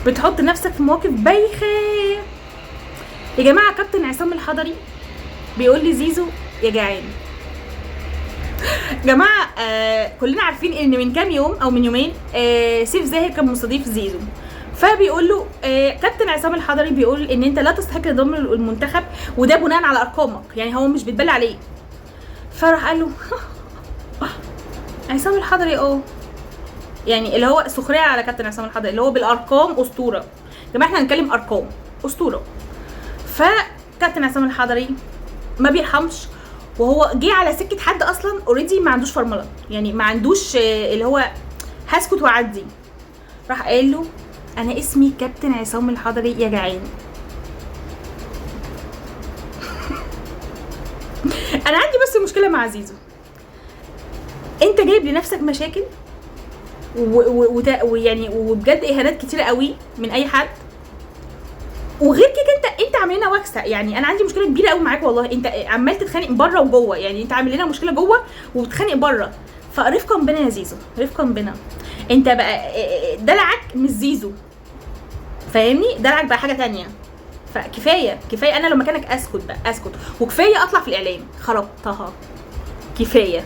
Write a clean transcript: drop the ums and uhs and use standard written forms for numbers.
بتحط نفسك في مواقف بايخه. يا جماعه كابتن عصام الحضري بيقول لي زيزو يا جعان. جماعه كلنا عارفين ان من كام يوم او من يومين سيف زاهر كان مستضيف زيزو، فبيقول له كابتن عصام الحضري بيقول ان انت لا تستحق انضمام المنتخب، وده بناء على ارقامك، يعني هو مش بيتبلى عليه. فراح قال له عصام الحضري يعني اللي هو سخريه على كابتن عصام الحضري اللي هو بالارقام اسطوره. يا جماعه احنا هنتكلم ارقام، اسطوره. فكابتن عصام الحضري ما بيرحمش، وهو جه على سكه حد اصلا اوريدي ما عندوش فرمله، يعني ما عندوش اللي هو هسكت واعدي. راح قال له انا اسمي كابتن عصام الحضري يا جعان. انا عندي بس مشكله مع زيزو، انت جايب لنفسك مشاكل ويعني وبجد اهانات كتيره قوي من اي حد، وغير كده انت عامل لنا وكسه. يعني انا عندي مشكله كبيره قوي معاك والله، انت عمال تتخانق بره وجوه، يعني انت عامل لنا مشكله جوه وبتتخانق بره. فرفقا بنا يا زيزو، رفقا بنا. انت بقى دلعك مش زيزو، فاهمني؟ دلعك بقى حاجه تانية. فكفايه كفايه، انا لو مكانك اسكت بقى، اسكت، وكفايه اطلع في الاعلام خربتها، كفايه.